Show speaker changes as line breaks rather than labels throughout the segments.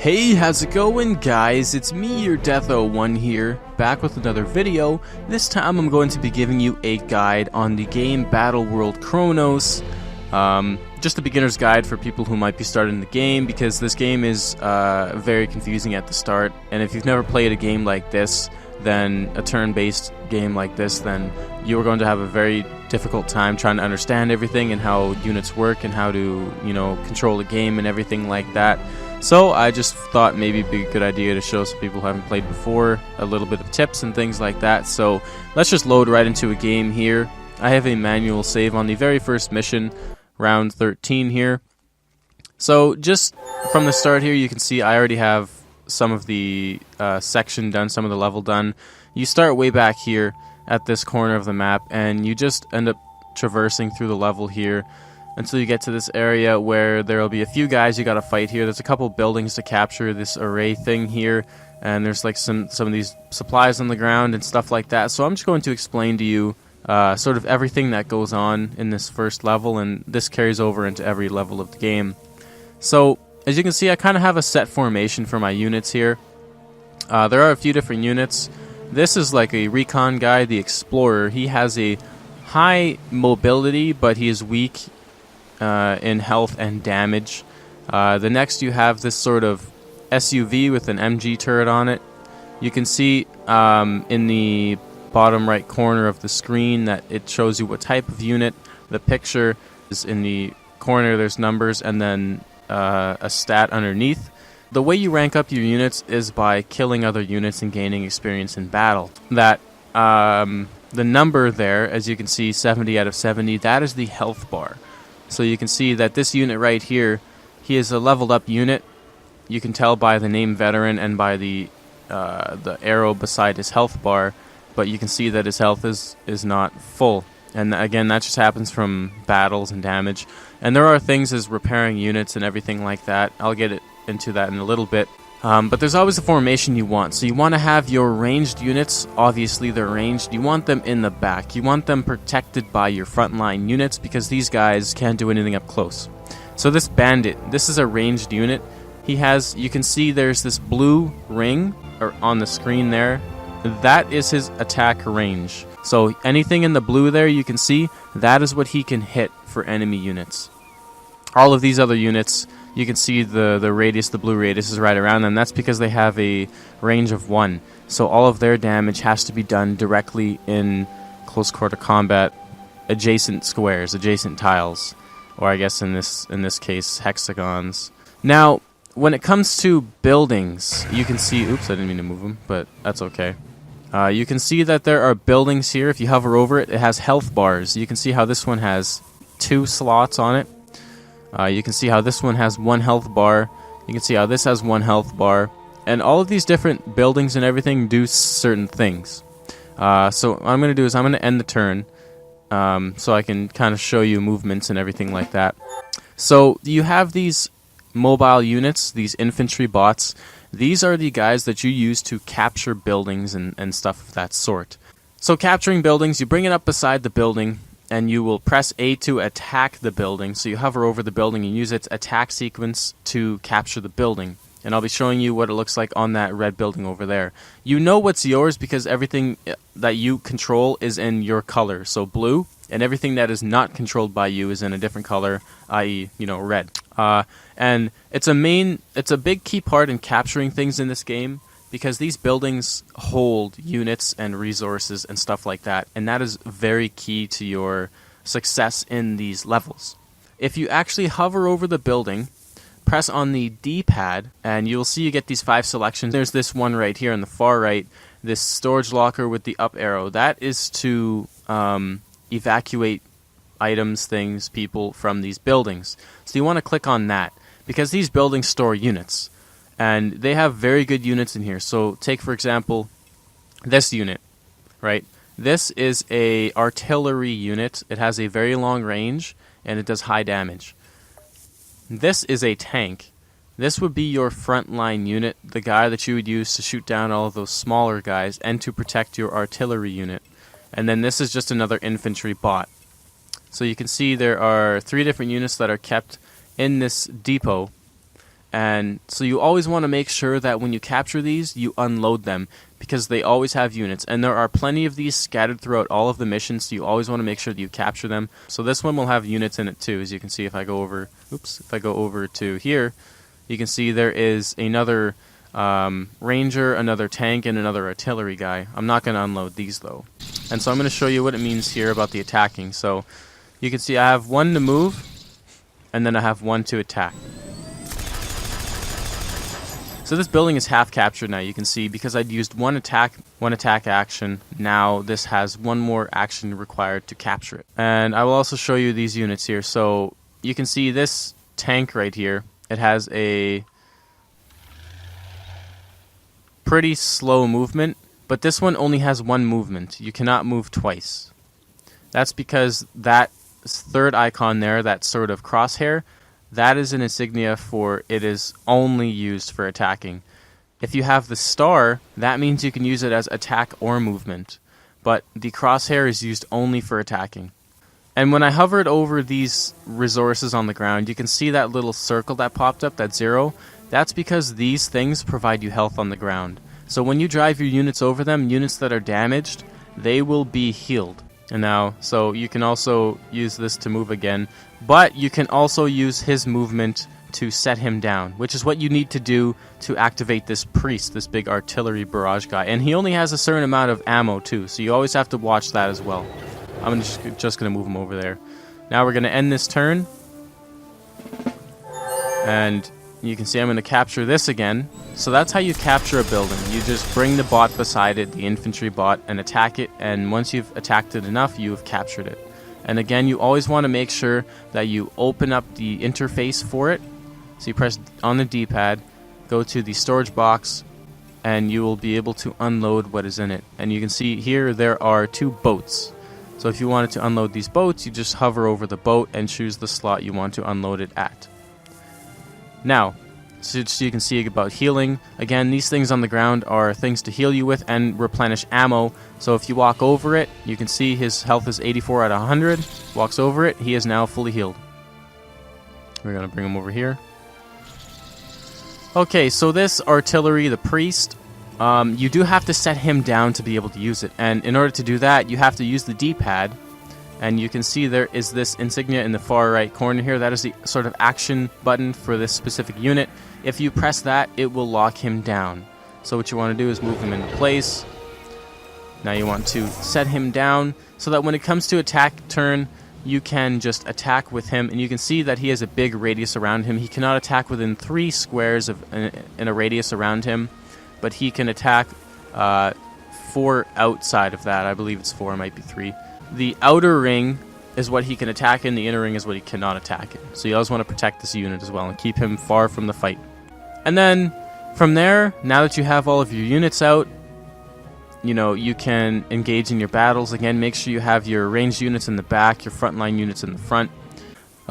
Hey, how's it going, guys? It's me, your Death01 here, back with another video. This time I'm going to be giving you a guide on the game Battle World Kronos. Just a beginner's guide for people who might be starting the game, because this game is very confusing at the start, and if you've never played a game like this, then a turn-based game like this, then you're going to have a very difficult time trying to understand everything and how units work and how to, control the game and everything like that. So I just thought maybe it'd be a good idea to show some people who haven't played before a little bit of tips and things like that. So let's just load right into a game here. I have a manual save on the very first mission, round 13 here. So just from the start here, you can see I already have some of the section done, some of the level done. You start way back here at this corner of the map, and you just end up traversing through the level here until you get to this area where there will be a few guys you gotta fight here. There's a couple buildings to capture, this array thing here, and there's like some of these supplies on the ground and stuff like that. So I'm just going to explain to you sort of everything that goes on in this first level, and this carries over into every level of the game. So as you can see, I kind of have a set formation for my units here. There are a few different units. This is like a recon guy, the Explorer. He has a high mobility, but he is weak in health and damage. The next you have this sort of SUV with an MG turret on it. You can see in the bottom right corner of the screen that it shows you what type of unit. The picture is in the corner, there's numbers, and then a stat underneath. The way you rank up your units is by killing other units and gaining experience in battle. That the number there, as you can see, 70 out of 70, that is the health bar. So you can see that this unit right here, he is a leveled up unit. You can tell by the name veteran and by the arrow beside his health bar, but you can see that his health is not full. And again, that just happens from battles and damage. And there are things as repairing units and everything like that. I'll get into that in a little bit. But there's always a formation you want. So you want to have your ranged units. Obviously, they're ranged. You want them in the back. You want them protected by your frontline units, because these guys can't do anything up close. So this bandit, this is a ranged unit. He has, you can see there's this blue ring on the screen there. That is his attack range. So anything in the blue there, you can see, that is what he can hit for enemy units. All of these other units, you can see the radius, the blue radius is right around them. That's because they have a range of 1. So all of their damage has to be done directly in close quarter combat, adjacent squares, adjacent tiles, or I guess in this case, hexagons. Now, when it comes to buildings, you can see, oops, I didn't mean to move them, but that's okay. You can see that there are buildings here. If you hover over it, it has health bars. You can see how this one has 2 slots on it. You can see how this one has 1 health bar. You can see how this has 1 health bar. And all of these different buildings and everything do certain things. So what I'm going to do is I'm going to end the turn so I can kind of show you movements and everything like that. So you have these mobile units, these infantry bots. These are the guys that you use to capture buildings and stuff of that sort. So capturing buildings, you bring it up beside the building, and you will press A to attack the building. So you hover over the building and use its attack sequence to capture the building. And I'll be showing you what it looks like on that red building over there. You know what's yours because everything that you control is in your color, so blue, and everything that is not controlled by you is in a different color, i.e., red. And it's a big key part in capturing things in this game, because these buildings hold units and resources and stuff like that, and that is very key to your success in these levels. If you actually hover over the building, press on the D-pad, and you'll see you get these 5 selections. There's this one right here on the far right, this storage locker with the up arrow. That is to evacuate items, things, people from these buildings. So you want to click on that, because these buildings store units. And they have very good units in here. So take, for example, this unit, right? This is a artillery unit. It has a very long range, and it does high damage. This is a tank. This would be your frontline unit, the guy that you would use to shoot down all of those smaller guys and to protect your artillery unit. And then this is just another infantry bot. So you can see there are 3 different units that are kept in this depot. And so you always want to make sure that when you capture these, you unload them, because they always have units. And there are plenty of these scattered throughout all of the missions, so you always want to make sure that you capture them. So this one will have units in it too, as you can see if I go over, if I go over to here, you can see there is another ranger, another tank, and another artillery guy. I'm not going to unload these though. And so I'm going to show you what it means here about the attacking. So you can see I have one to move, and then I have one to attack. So this building is half captured now, you can see, because I'd used one attack action. Now this has one more action required to capture it. And I will also show you these units here. So you can see this tank right here. It has a pretty slow movement, but this one only has one movement. You cannot move twice. That's because that third icon there, that sort of crosshair, that is an insignia for it is only used for attacking. If you have the star, that means you can use it as attack or movement, but the crosshair is used only for attacking. And when I hovered over these resources on the ground, you can see that little circle that popped up, that 0. That's because these things provide you health on the ground. So when you drive your units over them, units that are damaged, they will be healed. And now, so you can also use this to move again, but you can also use his movement to set him down, which is what you need to do to activate this priest, this big artillery barrage guy. And he only has a certain amount of ammo too, so you always have to watch that as well. I'm just going to move him over there. Now we're going to end this turn, and you can see I'm going to capture this again. So that's how you capture a building. You just bring the bot beside it, the infantry bot, and attack it, and once you've attacked it enough, you've captured it. And again, you always want to make sure that you open up the interface for it. So you press on the D-pad, go to the storage box, and you will be able to unload what is in it. And you can see here there are 2 boats. So if you wanted to unload these boats, you just hover over the boat and choose the slot you want to unload it at. Now, so you can see about healing. Again, these things on the ground are things to heal you with and replenish ammo. So if you walk over it, you can see his health is 84 out of 100. Walks over it, he is now fully healed. We're going to bring him over here. Okay, so this artillery, the priest, you do have to set him down to be able to use it. And in order to do that, you have to use the D-pad. And you can see there is this insignia in the far right corner here. That is the sort of action button for this specific unit. If you press that, it will lock him down. So what you want to do is move him into place. Now you want to set him down so that when it comes to attack turn, you can just attack with him. And you can see that he has a big radius around him. He cannot attack within 3 squares in a radius around him, but he can attack 4 outside of that. I believe it's 4, it might be 3. The outer ring is what he can attack in, the inner ring is what he cannot attack in. So you always want to protect this unit as well and keep him far from the fight. And then from there, now that you have all of your units out, you know, you can engage in your battles. Again, make sure you have your ranged units in the back, your frontline units in the front.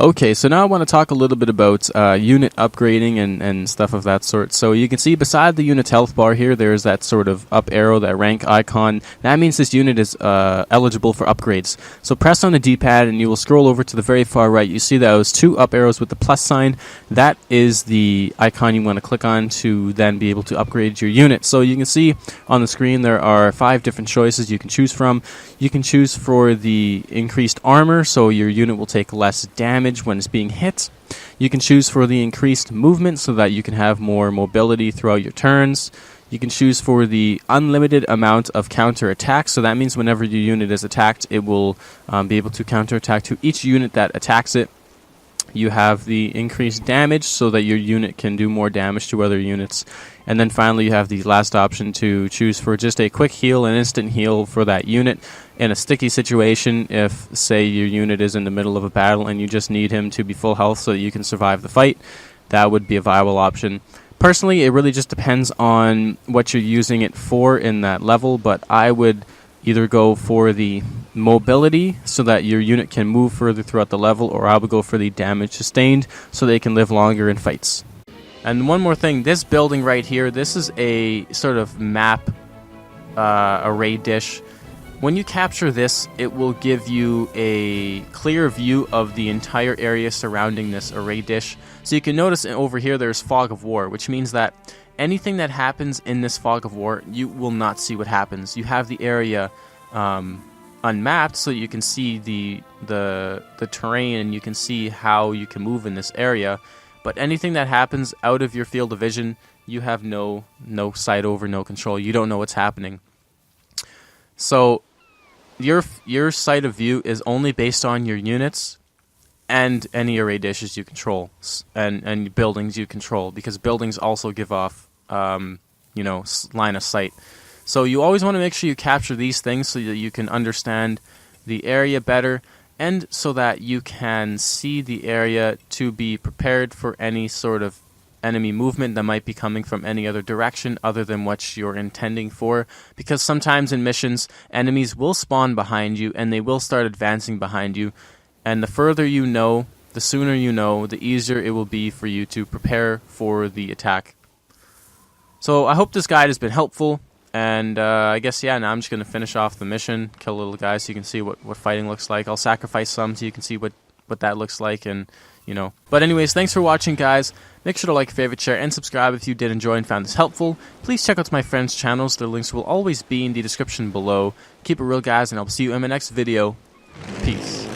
Okay, so now I want to talk a little bit about unit upgrading and stuff of that sort. So you can see beside the unit's health bar here, there's that sort of up arrow, that rank icon. That means this unit is eligible for upgrades. So press on the D-pad and you will scroll over to the very far right. You see those 2 up arrows with the plus sign. That is the icon you want to click on to then be able to upgrade your unit. So you can see on the screen there are 5 different choices you can choose from. You can choose for the increased armor, so your unit will take less damage when it's being hit. You can choose for the increased movement so that you can have more mobility throughout your turns. You can choose for the unlimited amount of counter attack, so that means whenever your unit is attacked, it will be able to counter attack to each unit that attacks it. You have the increased damage so that your unit can do more damage to other units. And then finally you have the last option to choose for just a quick heal, an instant heal for that unit in a sticky situation. If, say, your unit is in the middle of a battle and you just need him to be full health so that you can survive the fight, that would be a viable option. Personally, it really just depends on what you're using it for in that level, but I would either go for the mobility so that your unit can move further throughout the level, or I would go for the damage sustained so they can live longer in fights. And one more thing, this building right here, this is a sort of map array dish. When you capture this, it will give you a clear view of the entire area surrounding this array dish. So you can notice over here there's fog of war, which means that anything that happens in this fog of war, you will not see what happens. You have the area unmapped, so you can see the terrain and you can see how you can move in this area. But anything that happens out of your field of vision, you have no sight over, no control. You don't know what's happening. So your sight of view is only based on your units and any array dishes you control and buildings you control, because buildings also give off line of sight. So you always want to make sure you capture these things so that you can understand the area better, and so that you can see the area to be prepared for any sort of enemy movement that might be coming from any other direction other than what you're intending for. Because sometimes in missions, enemies will spawn behind you and they will start advancing behind you. And the further you know, the sooner you know, the easier it will be for you to prepare for the attack. So I hope this guide has been helpful. And I guess, yeah, now I'm just going to finish off the mission, kill little guys so you can see what fighting looks like. I'll sacrifice some so you can see what that looks like, and, But anyways, thanks for watching, guys. Make sure to like, favorite, share, and subscribe if you did enjoy and found this helpful. Please check out my friends' channels. Their links will always be in the description below. Keep it real, guys, and I'll see you in my next video. Peace.